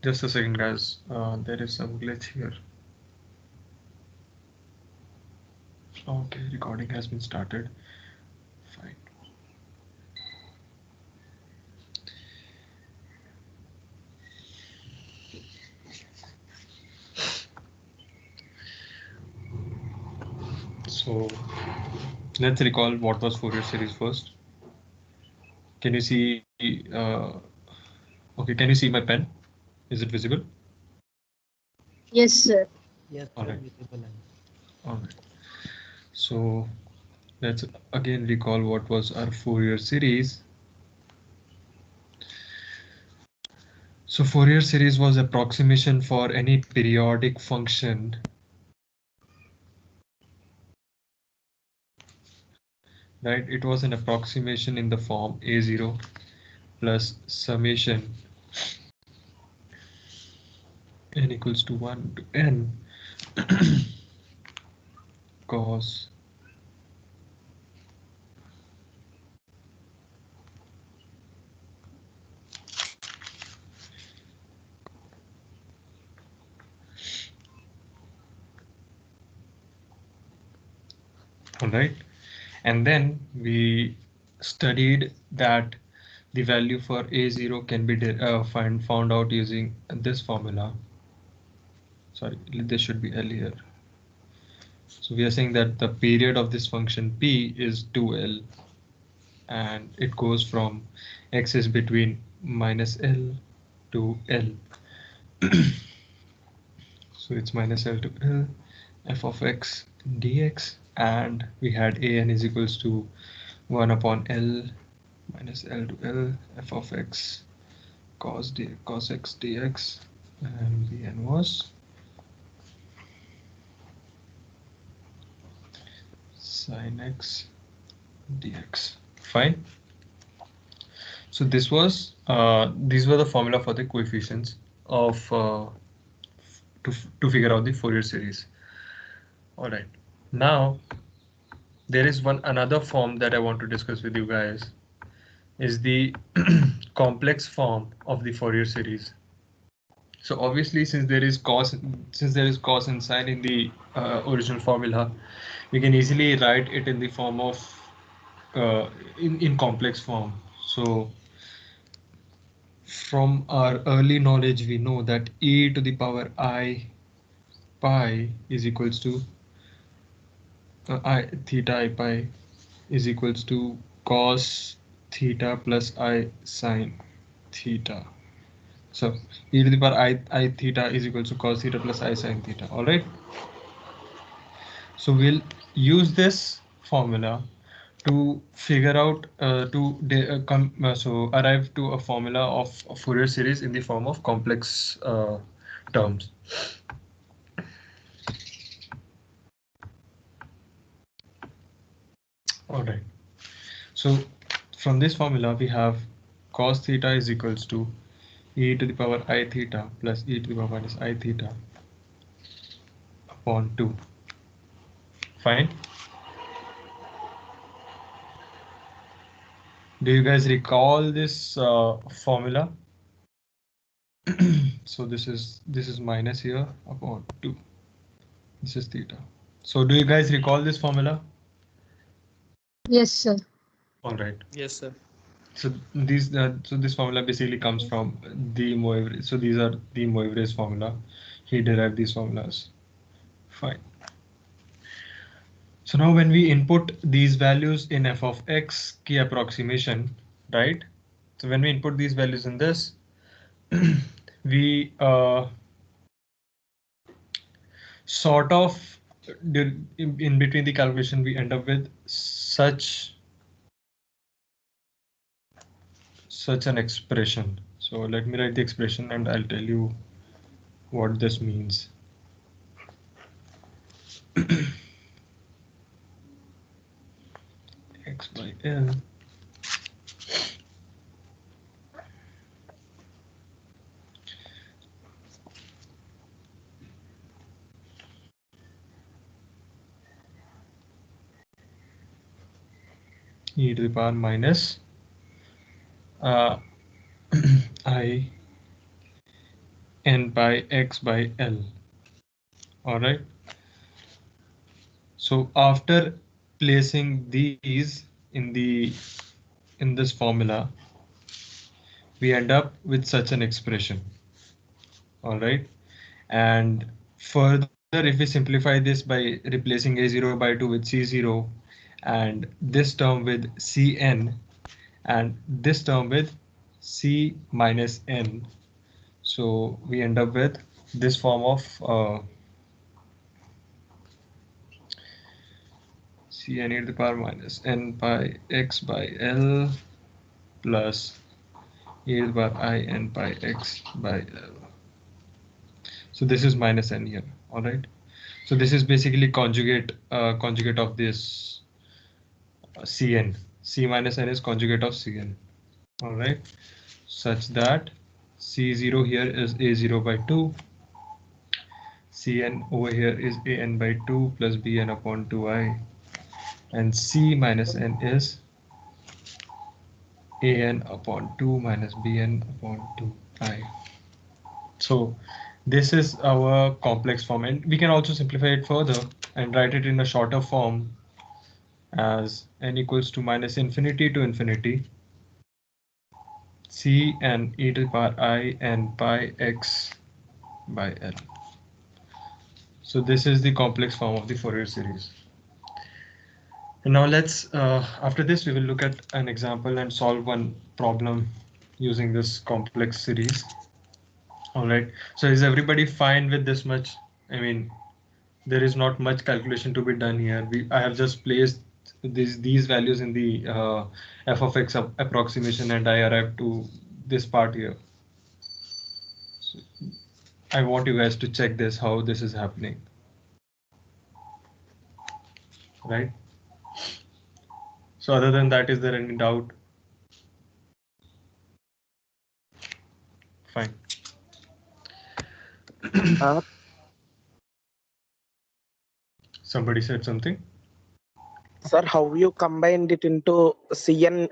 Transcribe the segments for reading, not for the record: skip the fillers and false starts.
Just a second, guys. There is some glitch here. Okay, recording has been started. Fine. So let's recall what was Fourier series first. Can you see? Okay, can you see my pen? Is it visible? Yes, sir. Yes, All sir, right. visible. All right. So let's again recall what was our Fourier series. So Fourier series was approximation for any periodic function right? It was an approximation in the form a0 plus summation n equals to 1 to n cos all right, and then we studied that the value for a0 can be found out using this formula. Sorry, this should be L here. So we are saying that the period of this function p is 2L and it goes from x is between minus L to L. So it's minus L to L f of x dx, and we had a n is equals to 1 upon L minus L to L f of x cos x dx, and Vn was sin x dx. Fine. So these were the formula for the coefficients of to figure out the Fourier series. All right. Now there is another form that I want to discuss with you guys is the complex form of the Fourier series. So obviously, since there is cos and sine in the original formula, we can easily write it in the form of in complex form. So from our early knowledge, we know that e to the power I pi is equals to I theta I pi is equals to cos theta plus I sine theta. So e to the power I theta is equal to cos theta plus I sine theta. All right. So we'll use this formula to figure out so arrive to a formula of a Fourier series in the form of complex terms. All right. So from this formula we have cos theta is equals to e to the power I theta plus e to the power minus I theta upon 2. Fine. Do you guys recall this formula? So this is minus here upon 2. This is theta. So do you guys recall this formula? Yes, sir. All right. Yes, sir. So this formula basically comes from the Moivre. So these are the Moivre's formula. He derived these formulas. Fine. So now when we input these values in f of x key approximation, right? So when we input these values in this, we sort of in between the calculation we end up with such an expression. So let me write the expression and I'll tell you what this means. X by L e to the power minus I n pi x by L. All right. So after placing these in this formula, we end up with such an expression. All right. And further, if we simplify this by replacing a0 by 2 with c0 and this term with cn and this term with c minus n, so we end up with this form of cn e to the power minus n pi x by L plus e to the power I n pi x by L. So this is minus n here. All right. So this is basically conjugate of this Cn. C minus n is conjugate of Cn. All right. Such that C0 here is A0 by 2. Cn over here is An by 2 plus Bn upon 2i. And C minus n is An upon 2 minus Bn upon 2i. So this is our complex form, and we can also simplify it further and write it in a shorter form as n equals to minus infinity to infinity c and e to the power I and pi x by L. So this is the complex form of the Fourier series. And now let's, after this, we will look at an example and solve one problem using this complex series. All right. So is everybody fine with this much? I mean, there is not much calculation to be done here. I have just placed these values in the f of x approximation and I arrived to this part here. So I want you guys to check this, how this is happening. Right. So other than that, is there any doubt? Fine. Somebody said something. Sir, how you combined it into Cn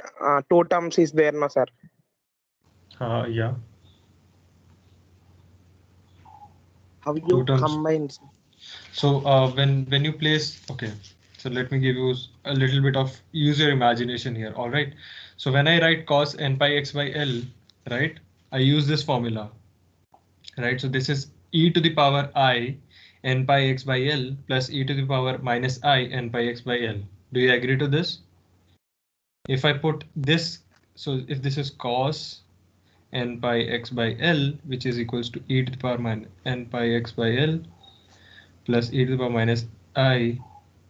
two terms is there, no, sir? Yeah. How you combine? So when you place, okay, so let me give you a little bit of use your imagination here. All right. So when I write cos n pi x by L, right, I use this formula, right? So this is e to the power I n pi x by L plus e to the power minus I n pi x by L. Do you agree to this? If I put this, so if this is cos n pi x by L, which is equals to e to the power minus n pi x by L plus e to the power minus I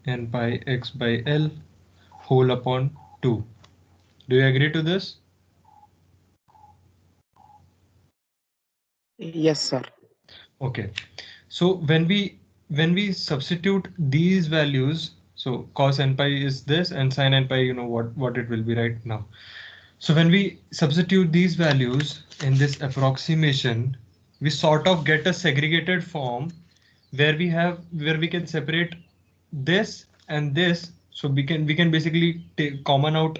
n pi x by L whole upon 2. Do you agree to this? Yes, sir. Okay. So when we substitute these values, so cos n pi is this and sin n pi, you know what it will be right now. So when we substitute these values in this approximation, we sort of get a segregated form where we can separate this and this. So we can basically take common out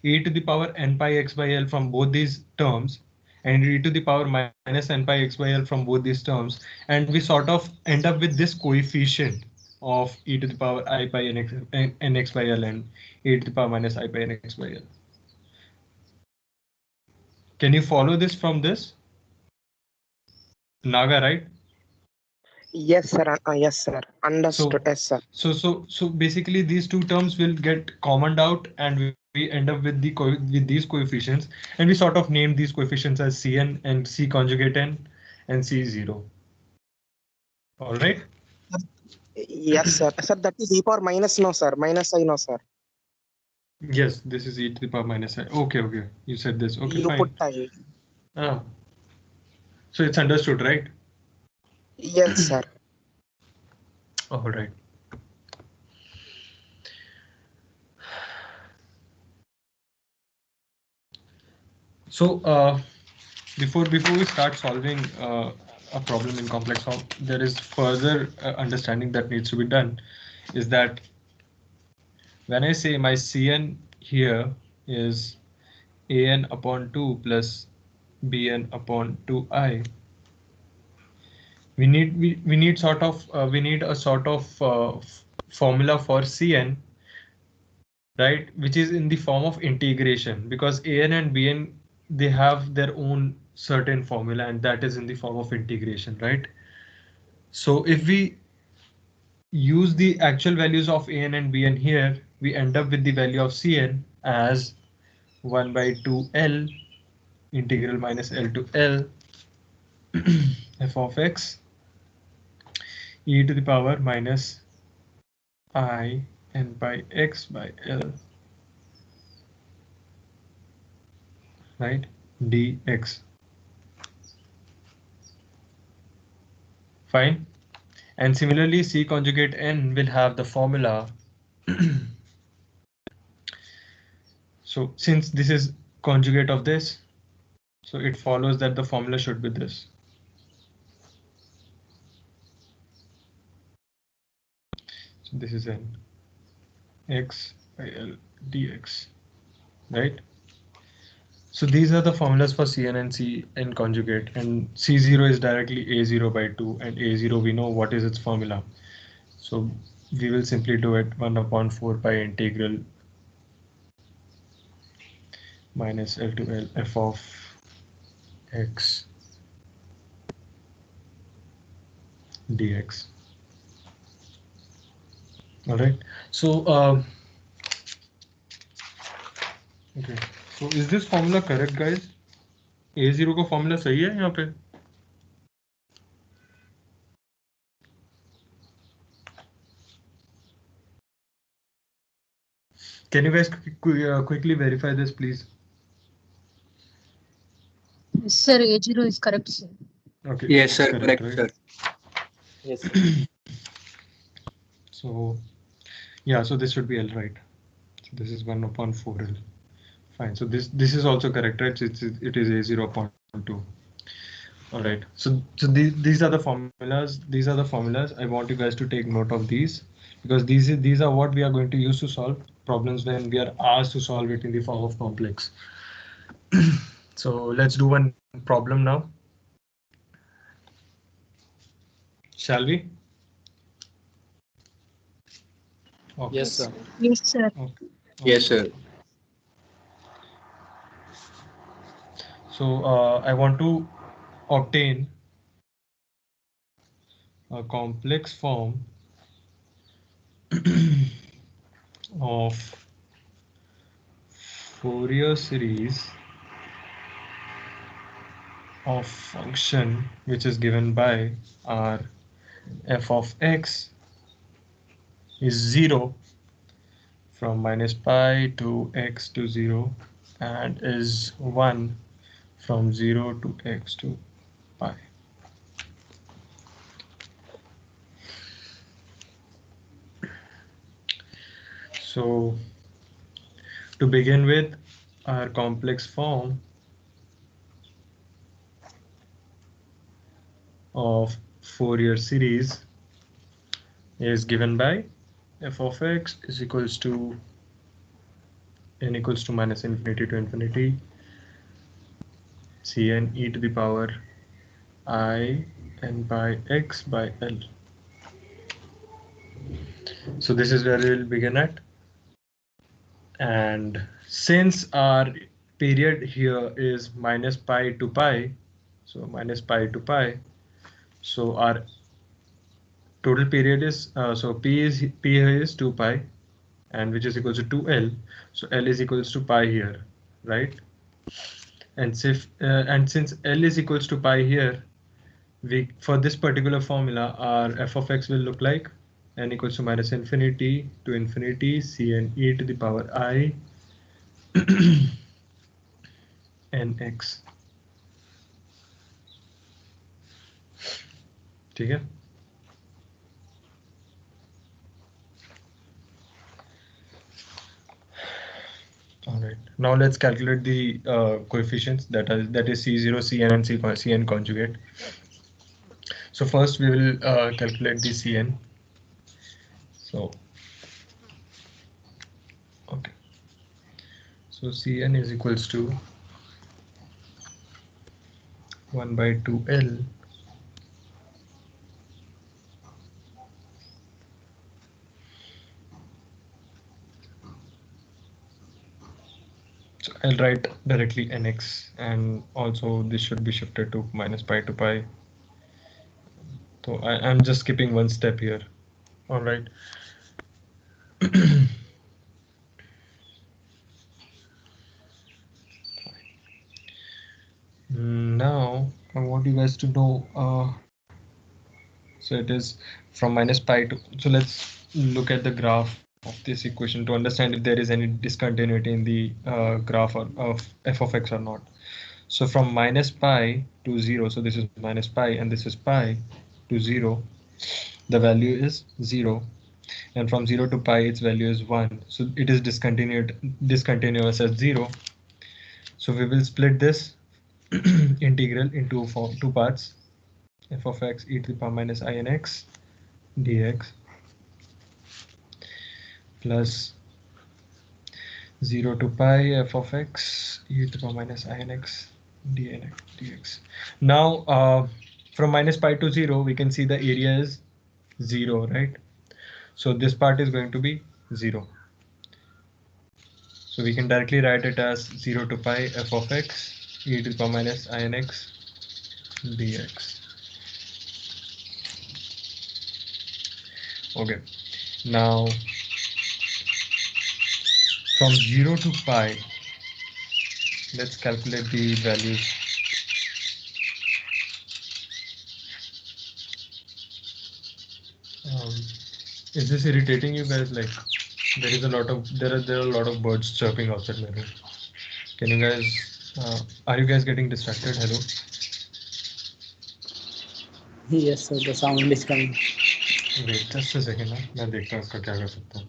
e to the power n pi x by L from both these terms and e to the power minus n pi x by L from both these terms, and we sort of end up with this coefficient of e to the power I pi nx by L and e to the power minus I pi nx by L. Can you follow this from this? Naga, right? Yes, sir. Yes, sir. Understood. Yes, sir. So basically these two terms will get commoned out and we end up with with these coefficients, and we sort of name these coefficients as Cn and C conjugate n and C0. All right. Yes, sir. Sir, that is e power minus, no, sir. Minus I, no, sir. Yes, this is e to the power minus I. Okay. You said this. Okay, you fine. Put I. So it's understood, right? Yes, sir. All right. So before we start solving a problem in complex form, there is further understanding that needs to be done. Is that when I say my Cn here is An upon 2 plus Bn upon 2i, we need sort of we need a sort of formula for Cn, right, which is in the form of integration, because An and Bn, they have their own certain formula, and that is in the form of integration, right? So if we use the actual values of An and Bn here, we end up with the value of Cn as 1 by 2L integral minus L to L f of x e to the power minus I n by x by L, right, dx. Fine. And similarly, C conjugate n will have the formula. So since this is conjugate of this, so it follows that the formula should be this. So this is n x by L dx, right? So these are the formulas for Cn and Cn conjugate, and C0 is directly A0 by 2, and A0 we know what is its formula. So we will simply do it 1/4 by integral minus L to L f of x dx. All right. So okay. So is this formula correct, guys? A0 का formula सही है यहाँ पे? Can you guys quickly verify this, please? Yes, sir. A0 is correct, sir. Okay. Yes, sir. Correct, Correct, right? sir. Yes, sir. So yeah, so this should be L, right? So this is 1/4L. Fine. So this is also correct, right? So it is A0/2. All right. So these are the formulas. These are the formulas. I want you guys to take note of these, because these are what we are going to use to solve problems when we are asked to solve it in the form of complex. So let's do one problem now. Shall we? Okay. Yes, sir. Yes, sir. Okay. Yes, sir. So I want to obtain a complex form of Fourier series of function which is given by our f of x is 0 from minus pi to x to 0 and is 1 from 0 to x to pi. So to begin with, our complex form of Fourier series is given by f of x is equals to n equals to minus infinity to infinity Cn e to the power I n by x by L. So this is where we will begin at. And since our period here is minus pi to pi, so minus pi to pi, so our total period is so p here is 2 pi, and which is equals to 2L. So L is equals to pi here, right? And since L is equals to pi here, we for this particular formula our f of x will look like n equals to minus infinity to infinity Cn e to the power I nx. ठीक है? All right. Now let's calculate the coefficients that is C0, Cn, and Cn conjugate. So first we will calculate the Cn. So okay. So Cn is equals to 1 by 2L I'll write directly nx, and also this should be shifted to minus pi to pi. So I'm just skipping one step here. All right. Now I want you guys to know. So it is from minus pi to. So let's look at the graph of this equation to understand if there is any discontinuity in the graph of f of x or not. So from minus pi to 0, so this is minus pi and this is pi to 0, the value is 0, and from 0 to pi its value is 1. So it is discontinuous at 0. So we will split this integral into two parts, f of x e to the power minus I n x dx plus 0 to pi f of x e to the power minus I n x dx. Now from minus pi to 0 we can see the area is 0, right? So this part is going to be 0. So we can directly write it as 0 to pi f of x e to the power minus I n x dx. Okay, now from 0 to pi, let's calculate the values. Is this irritating you guys? Like there are a lot of birds chirping outside my room. Can you guys are you guys getting distracted? Hello? Yes, sir, the sound is coming. Wait just a second ना मैं देखता हूँ इसका क्या कर सकता हूँ.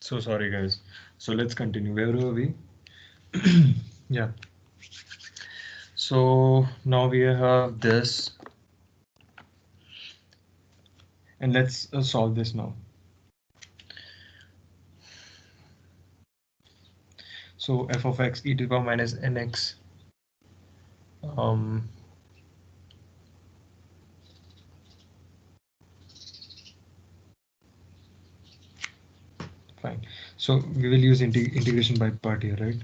So sorry guys. So let's continue. Where were we? Yeah. So now we have this, and let's solve this now. So f of x e to the power minus nx fine. So we will use integration by part here, right?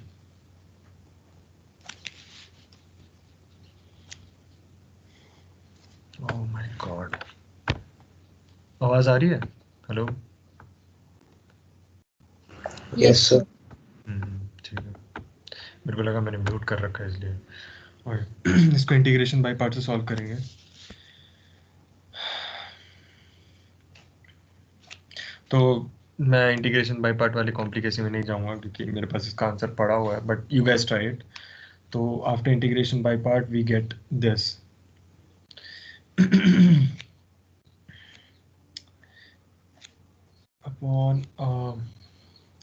Oh my god. आवाज आ रही है? Hello? Yes, sir. ठीक है. मेरे को लगा मैंने mute कर रखा है इसलिए. और इसको इंटीग्रेशन बाय पार्ट से सॉल्व करेंगे. तो मैं इंटीग्रेशन बाय पार्ट वाली कॉम्प्लिकेशन में नहीं जाऊंगा क्योंकि मेरे पास इसका आंसर पड़ा हुआ है, but you guys try it. तो after integration by part we get this. upon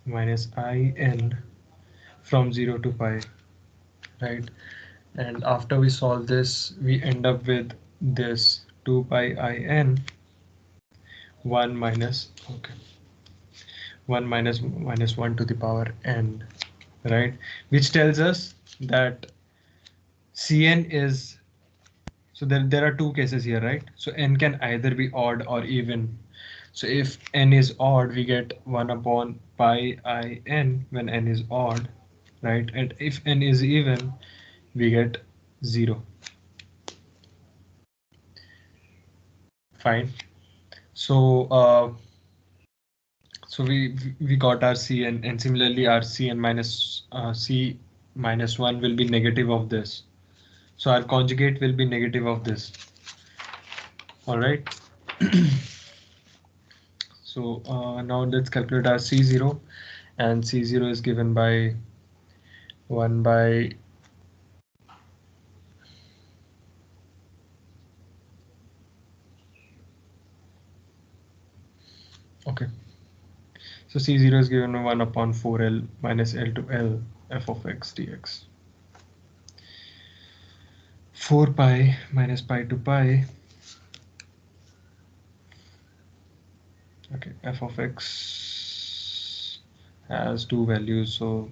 minus I n from 0 to pi, right? And after we solve this, we end up with this 2 pi I n 1 minus, okay, 1 minus 1 to the power n, right? Which tells us that Cn is, so there are two cases here, right? So n can either be odd or even. So if n is odd, we get 1 upon pi I n when n is odd, right? And if n is even, we get 0. Fine. So so we got our Cn, and similarly our Cn minus C minus 1 will be negative of this. So our conjugate will be negative of this. All right. So now let's calculate our C0, and C0 is given by 1 by okay. So C0 is given by 1 upon 4L minus L to L f of x dx. 4 pi minus pi to pi. Okay, f of x has two values, so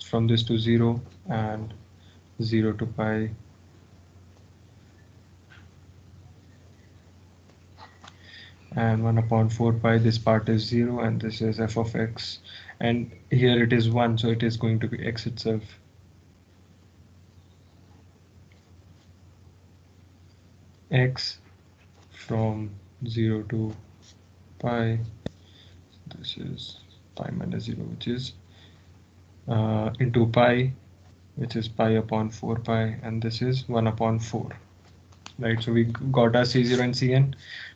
from this to 0 and 0 to pi. And 1 upon 4 pi, this part is 0 and this is f of x, and here it is 1, so it is going to be x itself. X from 0 to pi, this is pi minus 0, which is into pi, which is pi upon 4 pi, and this is 1 upon 4. Right, so we got our C0 and Cn.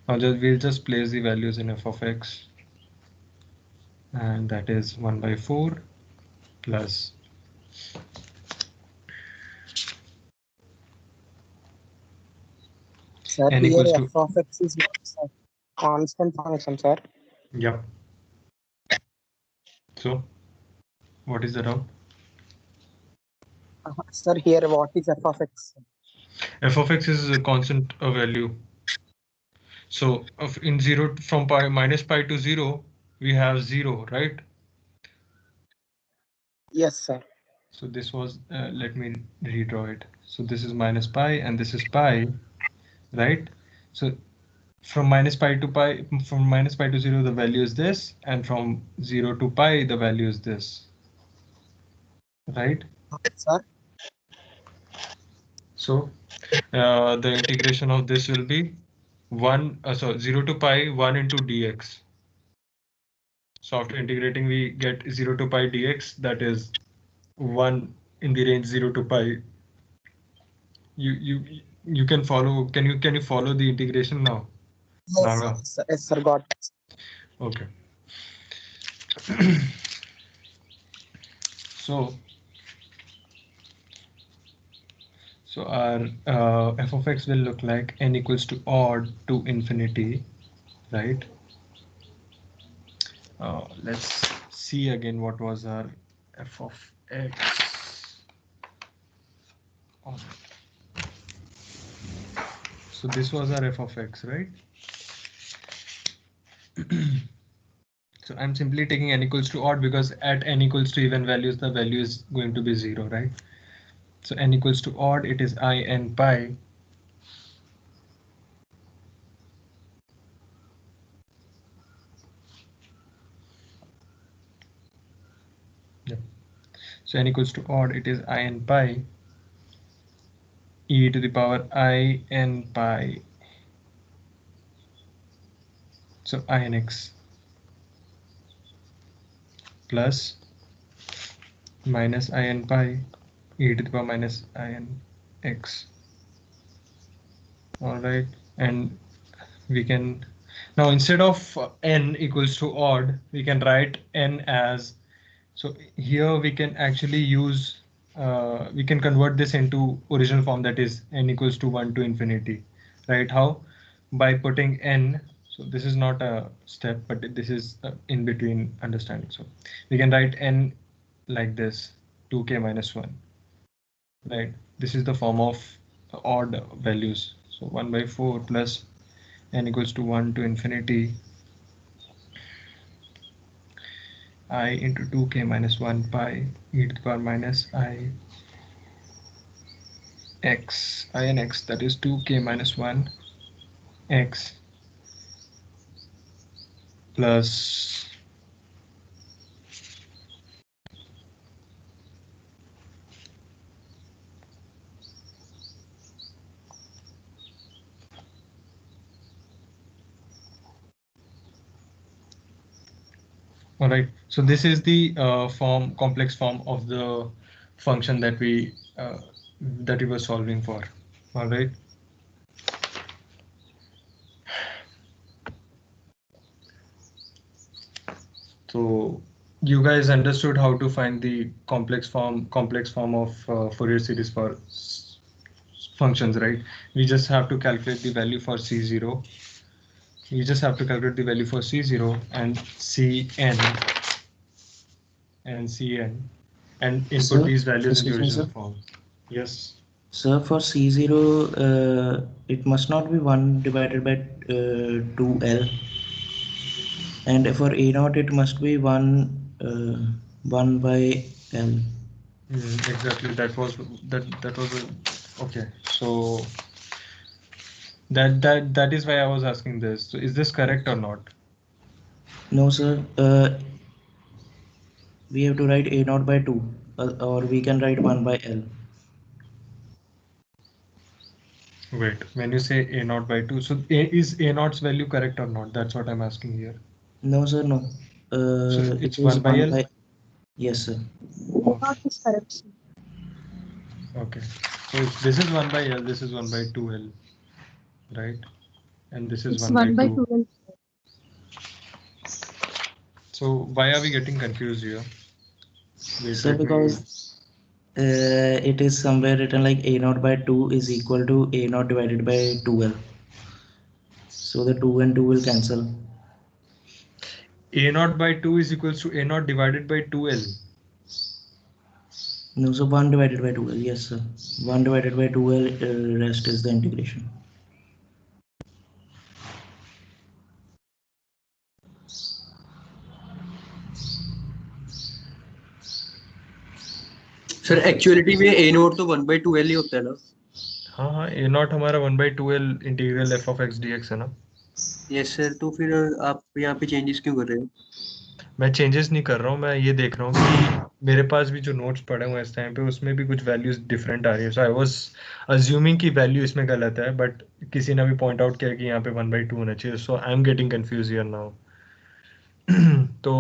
Now we'll just place the values in f of x, and that is 1 by 4 plus Sir, n here equals to, f of x is not a constant function, sir. yep. So what is the doubt? Sir, here what is f of x? F of x is a constant value. So in 0 from pi minus pi to 0, we have 0, right? Yes, sir. So this was, let me redraw it. So this is minus pi and this is pi, right? So from minus pi to 0, the value is this, and from 0 to pi, the value is this, right? Sir, So the integration of this will be 0 to pi 1 into dx. So after integrating, we get 0 to pi dx, that is 1 in the range 0 to pi. You can follow. Can you follow the integration now? yes, sir. Naga? Yes, sir. Yes, sir. Got it. Okay. So our f of x will look like n equals to odd to infinity, right? Let's see again what was our f of x. Oh, so this was our f of x, right? So I'm simply taking n equals to odd because at n equals to even values, the value is going to be 0, right? So n equals to odd, it is I n pi. Yeah. So n equals to odd, it is I n pi e to the power I n pi. So I n x plus minus I n pi e to the power minus I n x. All right, and we can now, instead of n equals to odd, we can write n as, so here we can actually use, we can convert this into original form, that is n equals to 1 to infinity, right? How? By putting n, so this is not a step, but this is in between understanding. So we can write n like this, 2k minus 1, right? This is the form of odd values. So 1 by 4 plus n equals to 1 to infinity I into 2k minus 1 pi e to the power minus I x, I n x, that is 2k minus 1 x plus all right, so this is the complex form of the function that we were solving for. All right. So you guys understood how to find the complex form of Fourier series for functions, right? We just have to calculate the value for C0. We just have to calculate the value for C0 and Cn and Cn and input Sir, these values in the excuse me, original sir. form. Yes. Sir, for C0, it must not be 1 divided by 2L. And for A0, it must be 1 by L. Exactly. That was okay. So that is why I was asking this. So is this correct or not? No, sir. We have to write A0 by 2, or we can write 1 by L. Wait, when you say A0 by 2, so is A0's value correct or not? That's what I'm asking here. No, sir, no. So It it's is 1 by L? Yes, sir. Not is correct, sir. Okay. So if this is 1 by L, this is 1 by 2L, right? And this is It's 1 by 1 by 2. 12. So why are we getting confused here? Wait, Sir, let me- because it is somewhere written like A0 by 2 is equal to A0 divided by 2L. So the 2 and 2 will cancel. A0 by 2 is equals to A0 divided by 2L. No, so 1 divided by 2L. Yes, sir. 1 divided by 2L, rest is the integration. Sir actuality में ए note तो 1/2L ही होता है ना? हाँ, A0 हमारा 1/2L integral f of x dx है ना? Yes sir, तो फिर आप यहाँ पे चेंजेस क्यों कर रहे हो? मैं चेंजेस नहीं कर रहा हूँ, मैं ये देख रहा हूँ कि मेरे पास भी जो नोट्स पड़े हुए हैं इस टाइम पे उसमें भी कुछ वैल्यूज डिफरेंट आ रही है. सो आई वाज अज्यूमिंग कि वैल्यू इसमें गलत है, बट किसी ने भी पॉइंट आउट किया कि यहाँ पे 1/2 होना चाहिए. So I am getting confuse here now. तो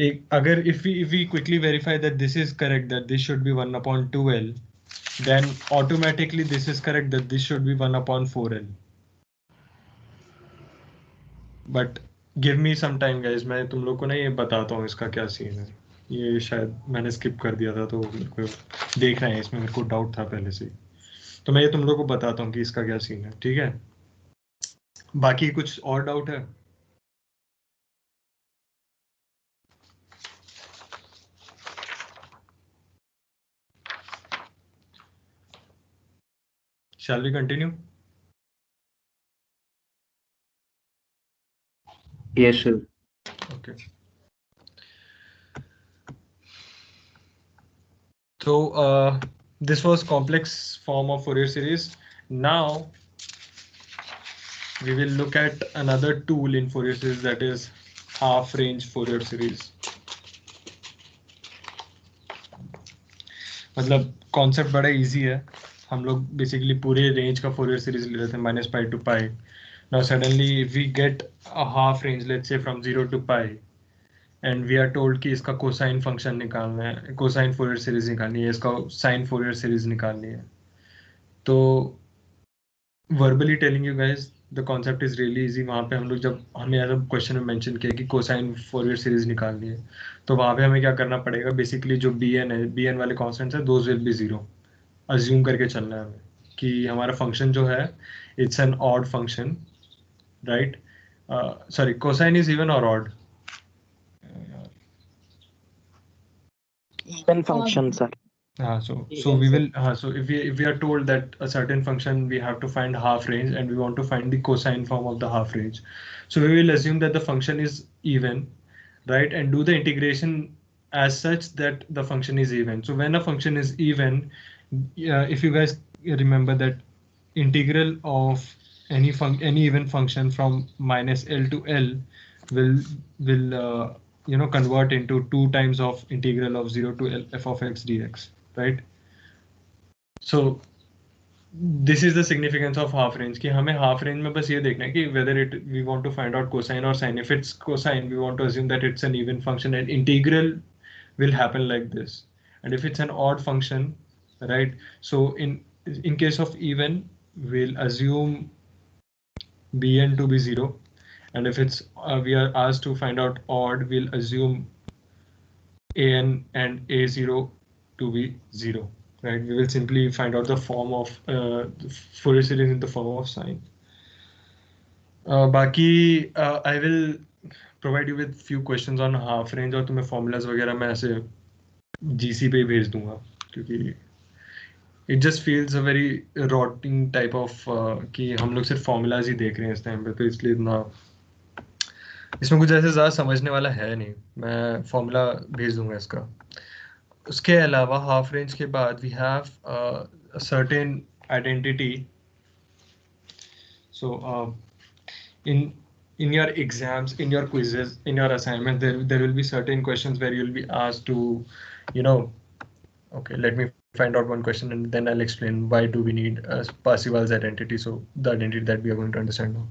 एक अगर if we quickly verify that this is correct, that this should be 1/2L, then automatically this is correct that this should be 1/4L. But give me some time guys, मैं तुम लोग को ना ये बताता हूँ इसका क्या सीन है. ये शायद मैंने स्किप कर दिया था तो मेरे को देखना है, इसमें मेरे को डाउट था पहले से ही. तो मैं ये तुम लोग को बताता हूँ कि इसका क्या सीन है. ठीक है, बाकी कुछ और डाउट है? Shall we continue? Yes sir. Okay. So this was complex form of Fourier series. Now we will look at another tool in Fourier series, that is half range Fourier series. मतलब concept बड़ा easy है. हम लोग basically पूरे range का Fourier series ले रहे थे -π to π. Now suddenly we get a half range, let's say from 0 to π, and we are told कि इसका कोसाइन फंक्शन निकालना है, कोसाइन Fourier series निकालनी है, इसका साइन Fourier series निकालनी है. तो verbally telling you guys the concept is really easy. वहाँ पे हम लोग जब हमें ऐसा क्वेश्चन में मेंशन किया कि कोसाइन Fourier series निकालनी है, तो वहाँ पे हमें क्या करना पड़ेगा, बेसिकली जो bn है, bn वाले कॉन्स्टेंट्स है, दोज विल बी 0. अज्यूम करके चलना है हमें कि हमारा फंक्शन जो है it's an odd function, right? Sorry, cosine is even और odd? Even function, sir. So we will so if we are told that a certain function we have to find half range and we want to find the cosine form of the half range, so we will assume that the function is even, right, and do the integration as such that the function is even. So when a function is even, if you guys remember that integral of any even function from -L to L will convert into 2 times of integral of 0 to L f of x dx, right? So this is the significance of half range कि हमें half range में बस ये देखना है कि whether we want to find out cosine or sine. If it's cosine, we want to assume that it's an even function and integral will happen like this. And if it's an odd function, right? So in case of even, we'll assume bn to be 0, and if it's we are asked to find out odd, we'll assume an and a0 to be 0. Right, we will simply find out the form of Fourier series in the form of sine. Baki, I will provide you with few questions on half range और तुम्हें formulas वगैरह मैं ऐसे GC पे भेज दूंगा क्योंकि it just feels a very rotting type of कि हम लोग सिर्फ formulas ही देख रहे हैं इस टाइम पे, तो इसलिए इतना इसमें कुछ ऐसे ज़्यादा समझने वाला है नहीं. मैं फॉर्मूला भेज दूंगा इसका. उसके अलावा हाफ रेंज के बाद we have a certain identity. So in your exams, in your quizzes, in your assignment, there will be certain questions where you'll be asked to, okay, let me find out one question and then I'll explain why do we need Parseval's identity. So the identity that we are going to understand now.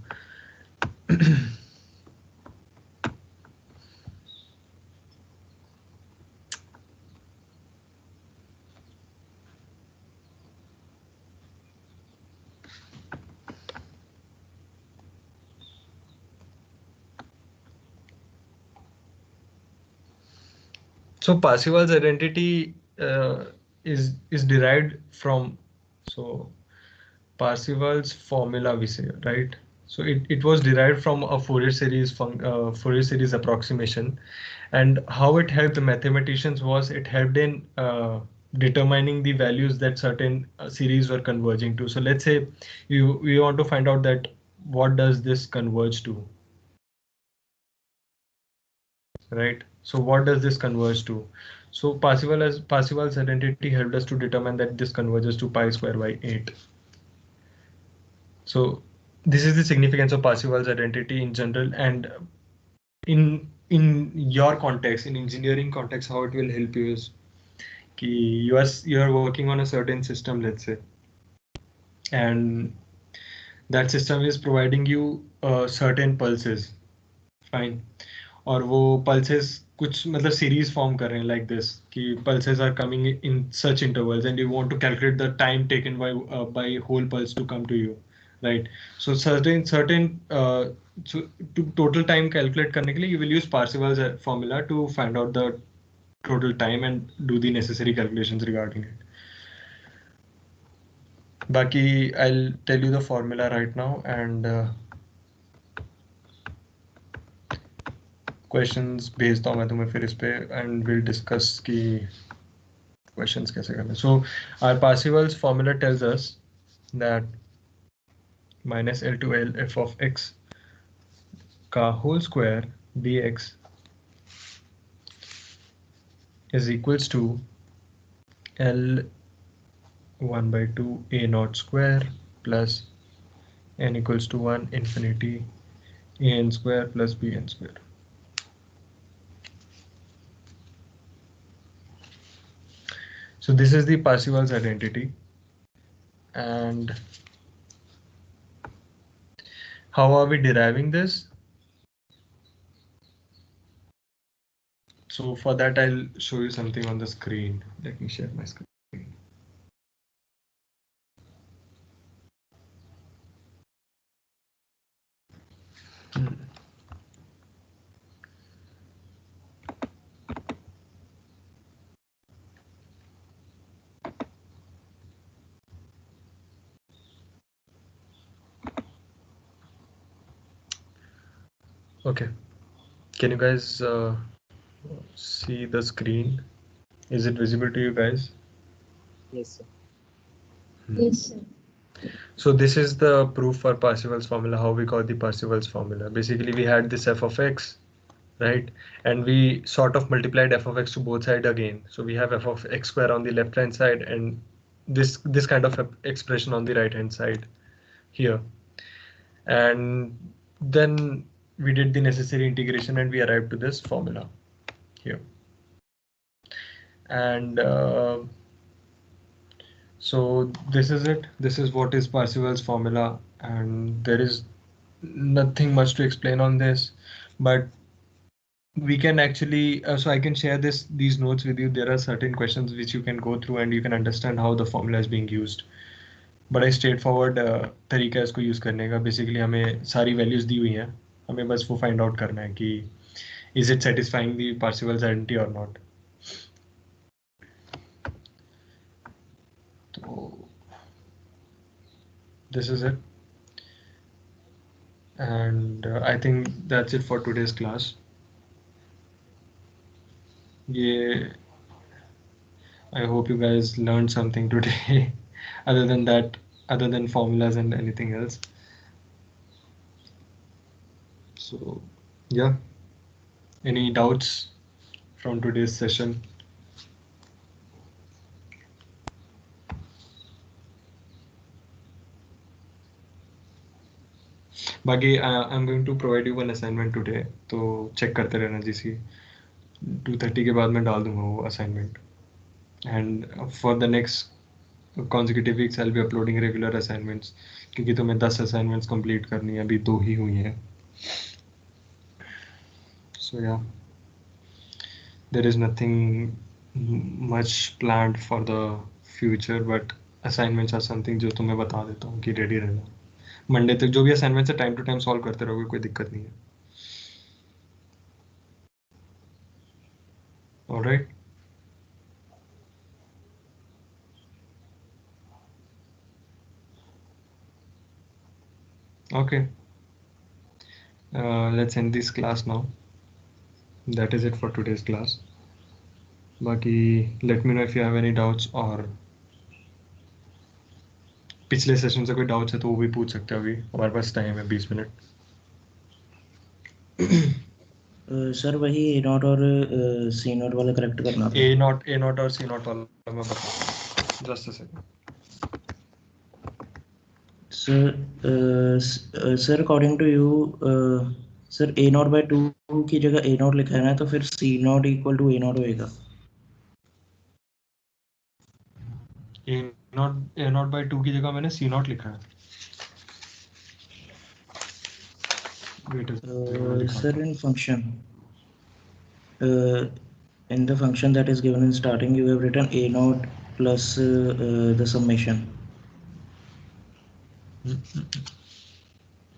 So Parseval's identity is derived from Parseval's formula, we say, right? So it was derived from a Fourier series approximation, and how it helped the mathematicians was it helped in determining the values that certain series were converging to. So let's say we want to find out that what does this converge to, right? So what does this converge to? So Parseval's identity helped us to determine that this converges to pi square by 8. So this is the significance of Parseval's identity in general, and in your context, in engineering context, how it will help you is कि you are working on a certain system, let's say, and that system is providing you certain pulses, fine, और वो pulses कुछ मतलब series form कर रहे हैं like this कि pulses are coming in such intervals and you want to calculate the time taken by whole pulse to come to you, right? So certain so to total time calculate करने के लिए you will use Parseval's formula to find out the total time and do the necessary calculations regarding it. Baki, I'll tell you the formula right now and questions भेजता हूँ मैं तुम्हें फिर इस पे and we'll discuss की questions कैसे करना. So our Parseval's formula tells us that minus L to L f of x का whole square dx is equals to L 1 by 2 a naught square plus n equals to 1 infinity a n square plus b n square. So this is the Parseval's identity, and how are we deriving this? So for that, I'll show you something on the screen. Let me share my screen. Okay, can you guys see the screen? Is it visible to you guys? Yes, sir. Yes, sir. So this is the proof for Parseval's formula, how we got the Parseval's formula. Basically, we had this f of x, right? And we sort of multiplied f of x to both sides again. So we have f of x square on the left hand side and this kind of expression on the right hand side here. And then we did the necessary integration and we arrived to this formula here. And so this is it. This is what is Parseval's formula, and there is nothing much to explain on this, but we can actually so I can share these notes with you. There are certain questions which you can go through and you can understand how the formula is being used. बड़ा straight forward तरीका है इसको use करने का. Basically हमें सारी values दी हुई हैं, हमें बस वो फाइंड आउट करना है कि is it satisfying the Parseval's identity और नॉट. तो this is it, and I think that's it for today's class. Yeah, I hope you guys learned something today. Other than that, other than formulas and anything else. So yeah, any doubts from today's session? बाकी I'm going to provide you one assignment today, तो check करते रहना जिसकी 2:30 के बाद मैं डाल दूंगा वो assignment, and for the next consecutive weeks I'll be uploading regular assignments, क्योंकि तुम्हें 10 assignments complete करनी है, अभी 2 ही हुई हैं. So yeah, there is nothing much planned for the future, but assignments are something जो तुम्हें बता देता हूँ कि ready रहना. मंडे तक जो भी असाइनमेंट्स है टाइम टू टाइम सॉल्व करते रहोगे, कोई दिक्कत नहीं है. Alright, okay, let's end this class now. That is it for today's class. बाकी let me know if you have any doubts, और पिछले सेशन से कोई डाउट्स है तो वो भी पूछ सकते हो. अभी हमारे पास टाइम है 20 मिनट. सर वही ए नॉट और सी नॉट वाला करेक्ट करना था. ए नॉट और सी नॉट वाला मैं बताऊँ, just a second. Sir according to you sir a naught by 2 की जगह ए नॉट लिखा है ना, तो फिर C naught equal to A naught होएगा. ए नॉट बाई 2 की जगह मैंने सी नॉट लिखा है. Sir, in function, in the function that is given in starting, you have written a naught plus the summation.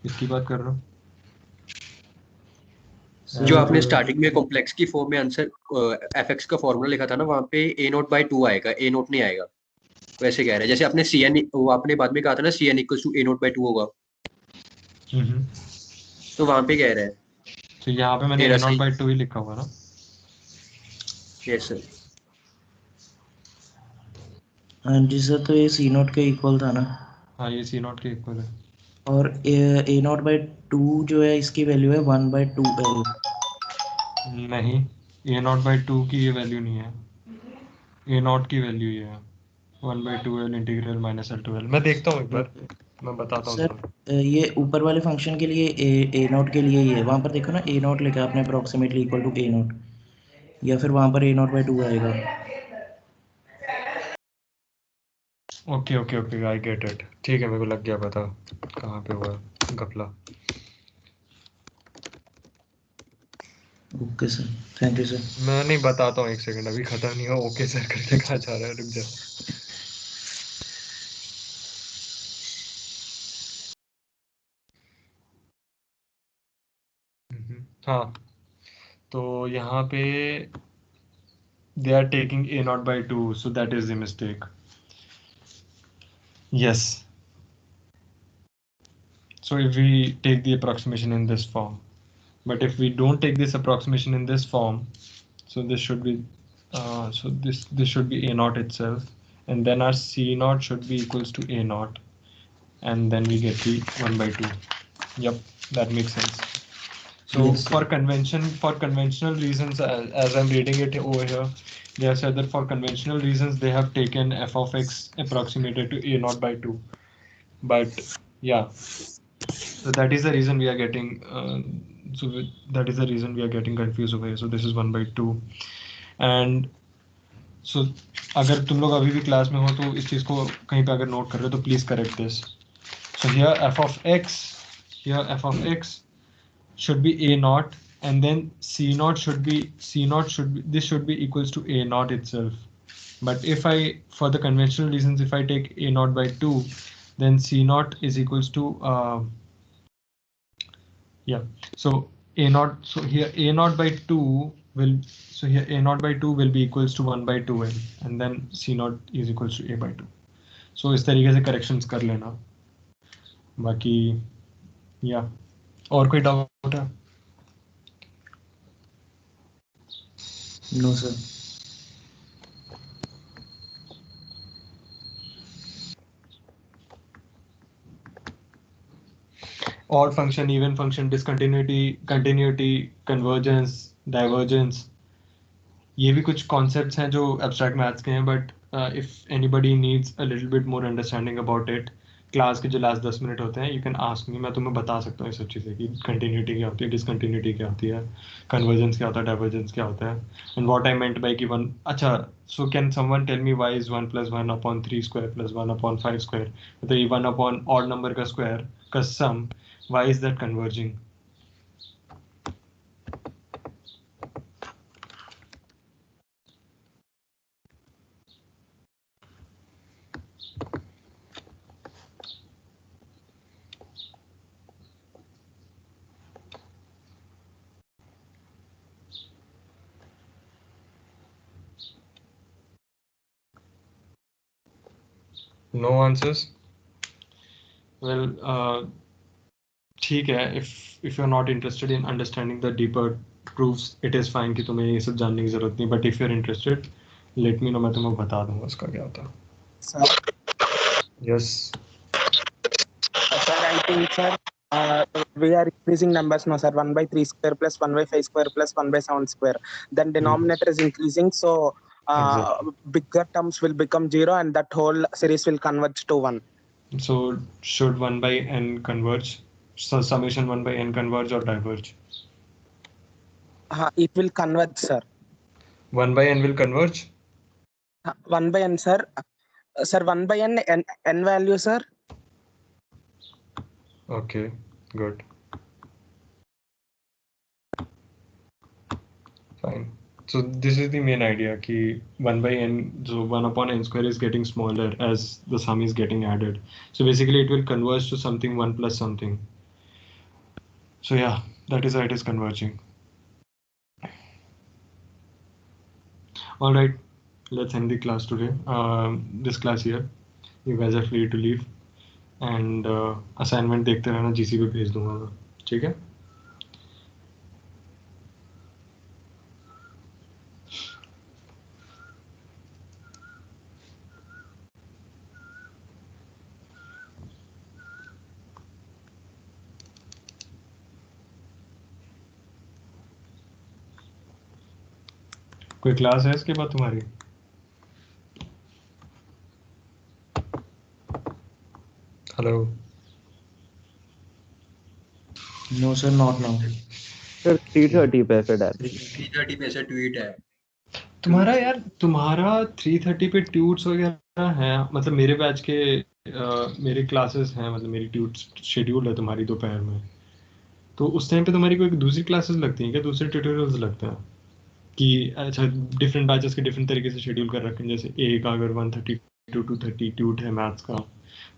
इसकी बात कर रहा हूँ. जो आपने स्टार्टिंग में कॉम्प्लेक्स की फॉर्म में आंसर एफएक्स का फॉर्मूला लिखा था ना, वहाँ पे ए नॉट बाई 2 आएगा, ए नॉट नहीं आएगा. वैसे कह रहे हैं जैसे आपने सी एन, वो आपने बाद में कहा था ना c n equal to A naught by 2 होगा, तो वहाँ पे कह रहे हैं. तो यहाँ पे मैंने ए नॉट बाई 2 ही लिखा हुआ ना. Yes sir. हाँ जी सर, तो ये सी नॉट के इक्वल था ना. हाँ, ये सी नॉट के इक्वल है. और ए नॉट बाई 2 जो है इसकी वैल्यू है 1/2L. नहीं, ए नॉट बाई 2 की ये वैल्यू नहीं है. ए नॉट की वैल्यू ये है 1/2L integral minus L to L. मैं देखता हूँ एक बार, मैं बताता हूँ. सर ये ऊपर वाले फंक्शन के लिए ए नॉट के लिए ही है. वहाँ पर देखो ना, ए नॉट लिखा है आपने approximately equal to A naught, या फिर वहाँ पर ए नॉट बाई 2 आएगा. Okay okay okay, I get it. ठीक है, मेरे को लग गया पता कहाँ पे हुआ घपला. Okay sir, thank you sir. मैं नहीं बताता हूँ, एक सेकंड, अभी खत्म नहीं हुआ. ओके सर करके कहाँ जा रहा है, रुक जा. हाँ, तो यहाँ पे they are taking a naught by 2, so that is the mistake. Yes. So if we take the approximation in this form, but if we don't take this approximation in this form, so this should be so this should be a naught itself, and then our c naught should be equals to a naught, and then we get the 1/2. Yep, that makes sense. So yes, for conventional reasons, as I'm reading it over here, they have said that for conventional reasons they have taken f of x approximated to a naught by 2. But yeah, so that is the reason we are getting that is the reason we are getting confused over here. So this is 1/2, and so अगर तुम लोग अभी भी class में हो तो इस चीज को कहीं पे अगर नोट कर रहे हो तो please correct this. So here f of x should be a naught, and then c naught should be this should be equals to a naught itself. But if I, for the conventional reasons, if I take a naught by 2, then c naught is equals to so a naught, so here a naught by 2 will, so here a naught by 2 will be equals to 1/2n, and then c naught is equals to a by 2. So इस तरीके से corrections कर लेना. बाकी और कोई doubt है? No, sir. Odd function, even function, discontinuity, continuity, convergence, divergence, ये भी कुछ concepts हैं जो abstract maths के हैं, but if anybody needs a little bit more understanding about it, class के जो लास्ट 10 मिनट होते हैं, यू कैन आस्क मी, मैं तुम्हें बता सकता हूँ ये सब चीज़ें कि कंटिन्यूटी क्या होती है, डिसकंटिन्यूटी क्या होती है, कन्वर्जेंस क्या होता है, डाइवर्जेंस क्या होता है, and what I meant by कि वन. अच्छा, so can someone tell me why is 1 + 1/3 square + 1/5 square, मतलब ये 1 अपॉन ऑड नंबर का स्क्वायर का sum, why is that converging? No answers? Well, ठीक है. If you're not interested in understanding the deeper proofs, it is fine कि तुम्हें ये सब जानने की जरूरत नहीं. But if you're interested, let me know, मैं तुम्हें बता दूंगा इसका क्या होता है. Sir, Yes. sir, I think, sir, we are increasing numbers now, sir. 1/3 square plus 1/5 square plus 1/7 square. Then denominator is increasing, so Exactly. bigger terms will become 0, and that whole series will converge to 1. So should 1/n converge? So summation 1/n converge or diverge? It will converge, sir. 1/n will converge? 1/n, sir. Sir, 1/n, n value, sir. Okay, good. Fine. So this is the main idea कि 1/n, so 1/n square is getting smaller as the sum is getting added. So basically it will converge to something 1 plus something. So yeah, that is how it is converging. All right, let's end the class today. This class here, you guys are free to leave. And assignment देखते रहना, GC पे भेज दूंगा मैं, ठीक है? कोई class है इसके बाद तुम्हारी? Hello? No, sir, not now. Sir 3:30 पे फिर डाल 3:30 पे ऐसा ट्वीट है. तुम्हारा 3:30 पे ट्यूट्स वगैरह हैं? मतलब मेरे बैच के मेरे क्लासेस हैं, मतलब मेरी ट्यूट शेड्यूल है तुम्हारी दोपहर में, तो उस टाइम पे तुम्हारी कोई दूसरी क्लासेस लगती हैं क्या, दूसरे ट्यूटोरियल्स लगते हैं कि अच्छा डिफरेंट बैचेस के डिफरेंट तरीके से शेड्यूल कर रखे हैं? जैसे ए का अगर 130 to 230 ट्यूट है मैथ्स का,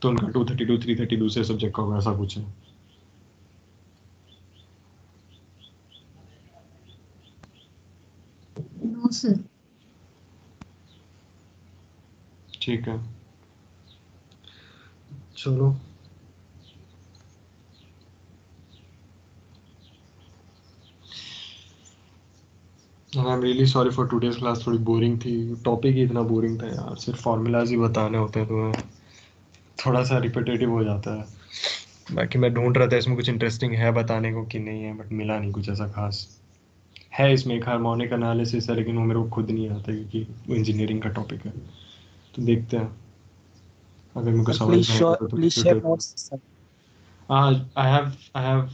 तो उनका 230 to 330 दूसरे सब्जेक्ट का होगा, ऐसा कुछ है? No, sir. ठीक है, चलो. I am really sorry for today's class, थोड़ी बोरिंग थी, टॉपिक ही इतना बोरिंग था यार, सिर्फ फॉर्मूलाज ही बताने होते हैं, तो थोड़ा सा रिपीटेटिव हो जाता है. बाकी मैं ढूंढ रहा था इसमें कुछ इंटरेस्टिंग है बताने को कि नहीं है, बट मिला नहीं कुछ ऐसा खास. है इसमें एक हार्मोनिक एनालिसिस है, लेकिन वो मेरे को खुद नहीं आता क्योंकि वो इंजीनियरिंग का टॉपिक है. तो देखते हैं, अगर मेरे को समझ Please में show, आएगा तो please share tutorial- notes, sir. I have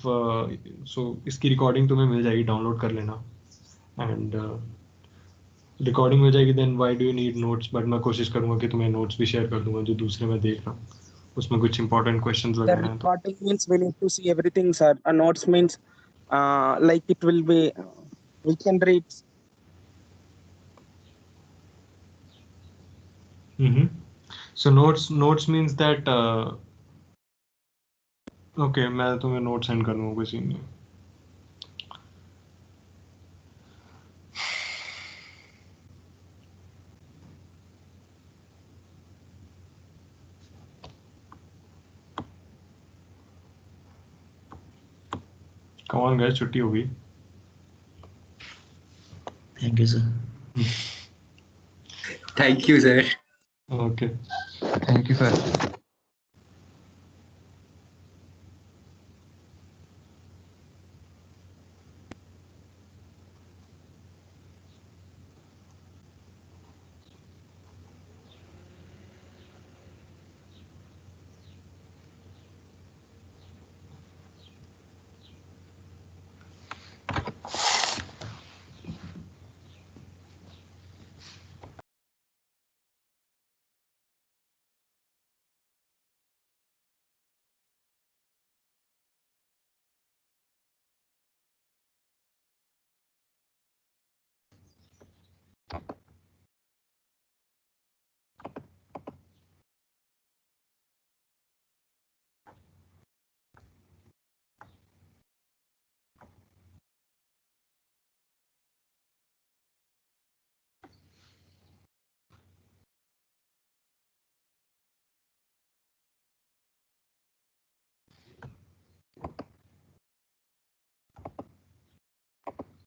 so इसकी रिकॉर्डिंग तुम्हें मिल जाएगी, डाउनलोड कर लेना एंड रिकॉर्डिंग हो जाएगी। Then why do you need notes, but मैं कोशिश करूंगा कि तुम्हें नोट्स भी शेयर कर दूंगा जो दूसरे मैं देख रहा हूँ, उसमें कुछ इंपॉर्टेंट क्वेश्चंस The वगैरह हैं तो। recording means we need to see everything, sir. Notes means like it will be, we can read. So notes means that okay, मैं तुम्हें नोट सेंड कर दूंगा, कोई सीन नहीं। Come on guys, छुट्टी होगी। Thank you sir. Thank you sir. Okay. Thank you, sir.